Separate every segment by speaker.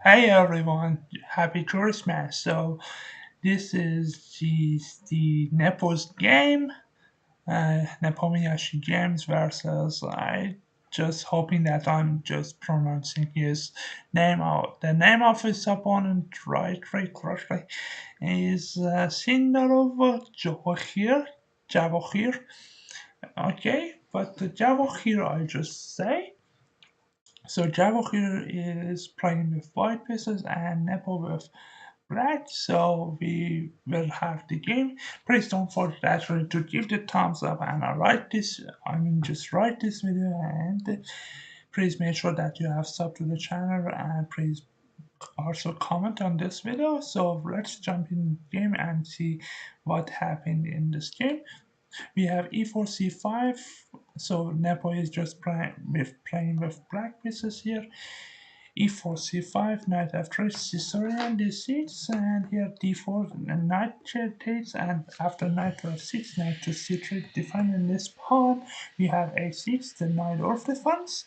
Speaker 1: Hey everyone, happy Christmas. So this is the Nepo's game, Nepomniachtchi Games versus I just hoping that I'm just pronouncing his name out. The name of his opponent right correctly is Sindarov Javokhir. Okay, but the Javokhir I just say. So Javokhir is playing with white pieces and Nepo with black. So we will have the game. Please don't forget to give the thumbs up and just write this video and please make sure that you have subbed to the channel and please also comment on this video. So let's jump in the game and see what happened in this game. We have e4 c5, so Nepo is just playing with black pieces here. E4 c5, knight f3, Sicilian d6, and here d4 and knight takes, and after knight to f6, knight to c3, defending this pawn. We have a6, the Najdorf defense,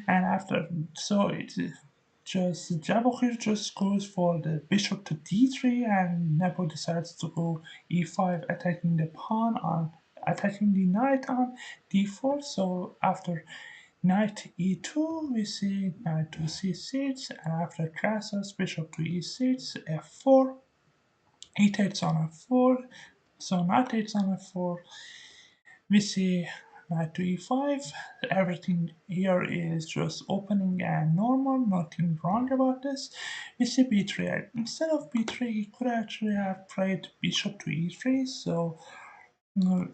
Speaker 1: and after so it just Javokhir just goes for the bishop to d3, and Nepo decides to go e5, attacking the knight on d4. So after knight e2, we see knight to c6, and after castles, bishop to e6, f4, e takes on f4, so knight takes on f4, we see knight to e5, everything here is just opening and normal, nothing wrong about this. We see b3, instead of b3 he could actually have played bishop to e3, so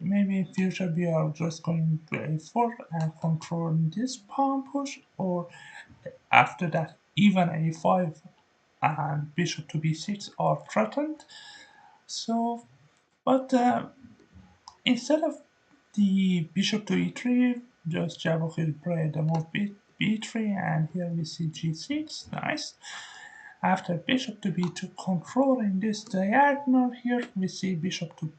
Speaker 1: maybe in future we are just going to a4 and controlling this pawn push, or after that even a5 and bishop to b6 are threatened. So, but instead of the bishop to e3, just Javokhir played the move b3, and here we see g6, nice. After bishop to b2, controlling this diagonal, here we see bishop to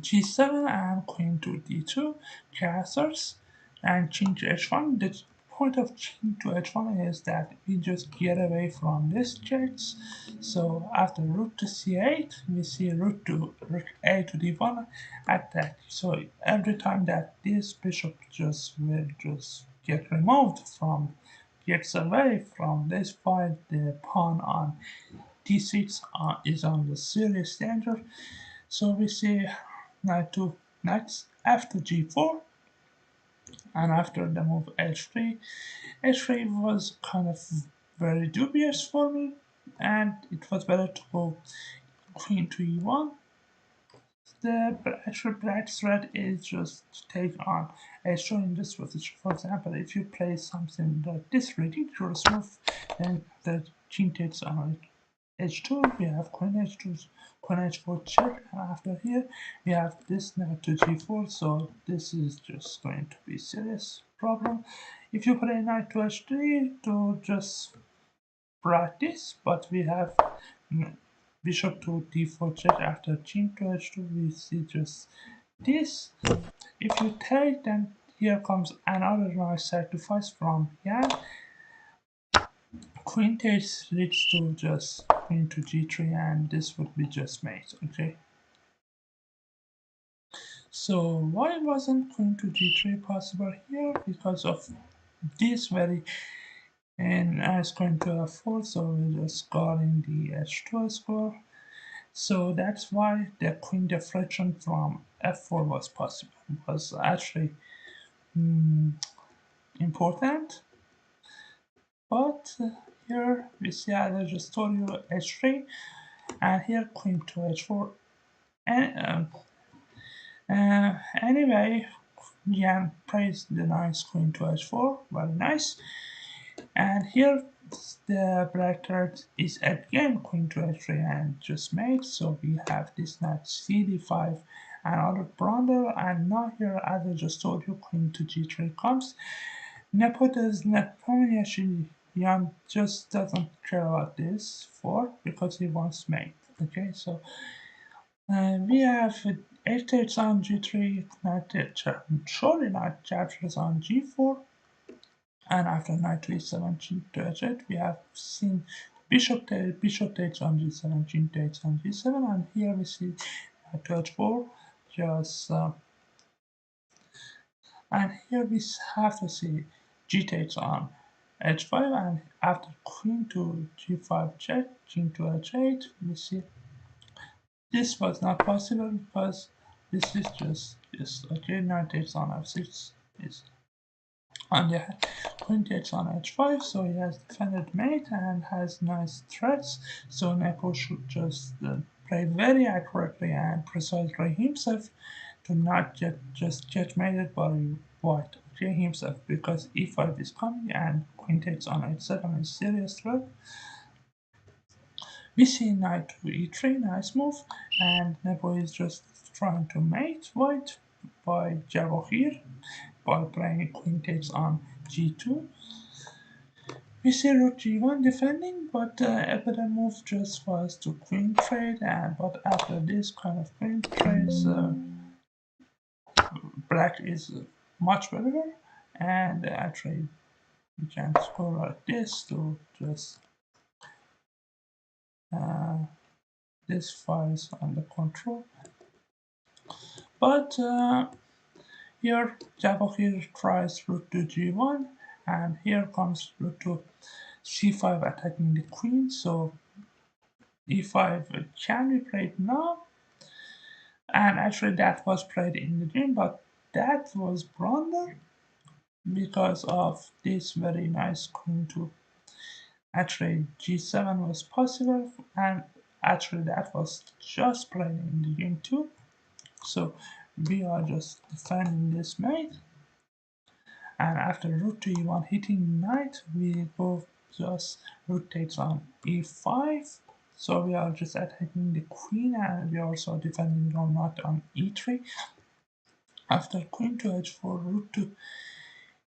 Speaker 1: g7 and queen to d2, castles, and king to h1. The point of king to h1 is that we just get away from this checks. So after rook to c8, we see rook a to d1 attack. So every time that this bishop just will just get removed from gets away from this fight, the pawn on d6 is on the serious danger. So we see knight to knights after g4, and after the move h3. H3 was kind of very dubious for me, and it was better to go queen to e1. The actual black threat is just to take on h2 in this position. For example, if you play something like this ridiculous move, then the king takes on h2, we have queen h2, queen h4 check, and after here we have this knight to g4, so this is just going to be serious problem. If you play knight to h3 to just practice, but we have bishop to d4 check after king to h2, we see just this. If you take, then here comes another nice sacrifice from Yan. Queen takes leads to just queen to g3, and this would be just mate, okay? So why wasn't queen to g3 possible here? Because of this very, and as queen to f4, so we're just guarding the h2 score. So that's why the queen deflection from f4 was possible. It was actually important. But here we see, as I just told you, h3, and here queen to h4. And anyway, Jan plays the nice queen to h4, very nice. And here the black card is again queen to h3 and just made, so we have this knight cd5, another blunder, and now here, as I just told you, queen to g3 comes. Nepomniachtchi Jan just doesn't care about this for because he wants mate. Okay, so we have h takes on g3, knight surely not captures on g4, And after knight to e7, king to h8, we have seen bishop takes on g7, king takes on g7, and here we see knight to h4, just and here we have to see g takes on h5, and after queen to g5 check, king to h8, we see this was not possible because this is just this. Okay, knight takes on f6 is on the queen takes on h5, so he has defended mate and has nice threats. So Nepo should just play very accurately and precisely himself to not just get mated by white, okay, himself, because e5 is coming and queen takes on h7 is serious threat. We see knight to e3, nice move, and Nepo is just trying to mate white by Javokhir by playing queen takes on g2. We see rook g1 defending, but a better move just was to queen trade, and but after this kind of queen trades, black is much better, and actually we can score like this to just this files under control. But here Javokhir tries rook to g1, and here comes rook to c5 attacking the queen, so e5 can be played now, and actually that was played in the game, but that was blunder because of this very nice queen to actually g7 was possible, and actually that was just played in the game too. So we are just defending this mate, and after rook to e1 hitting knight, we go just rook takes on e5. So we are just attacking the queen, and we are also defending our knight on e3. After queen to h4, rook to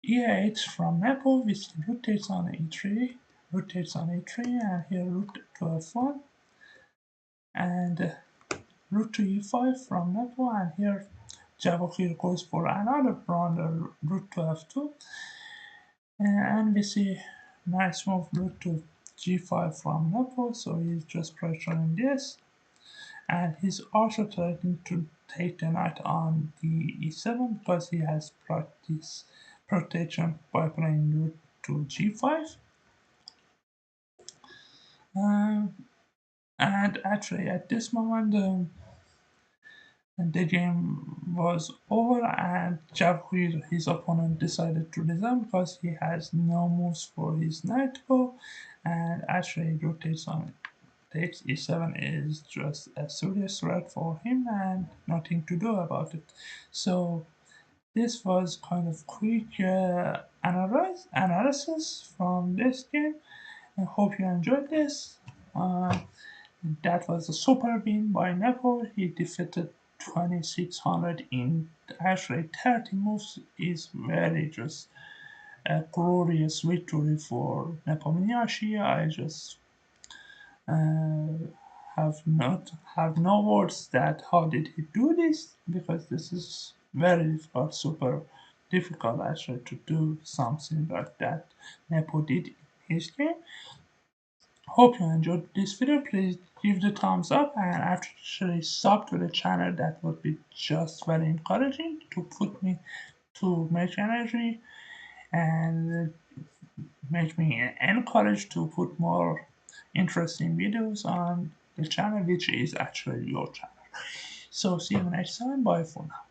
Speaker 1: e8 from Nepo, we see rook takes on e3, rook takes on e3, and here rook to f1, and rook to e5 from Nepo, and here Javokhir goes for another blunder, rook to f2, and we see nice move rook to g5 from Nepo, so he's just pressuring this, and he's also trying to take the knight on the e7 because he has practice protection by playing rook to g5. Um, and actually at this moment the game was over, and Javokhir, his opponent, decided to resign because he has no moves for his knight to go, and actually rotates on takes e7 is just a serious threat for him and nothing to do about it. So this was kind of quick analysis from this game. I hope you enjoyed this. That was a super win by Nepo. He defeated 2600 in actually 30 moves. Is very just a glorious victory for Nepomniachtchi. I just have no words that how did he do this, because this is very difficult, super difficult actually to do something like that Nepo did in his game. Hope you enjoyed this video. Please give the thumbs up and actually sub to the channel. That would be just very encouraging to put me to make energy and make me encouraged to put more interesting videos on the channel, which is actually your channel. So see you next time. Bye for now.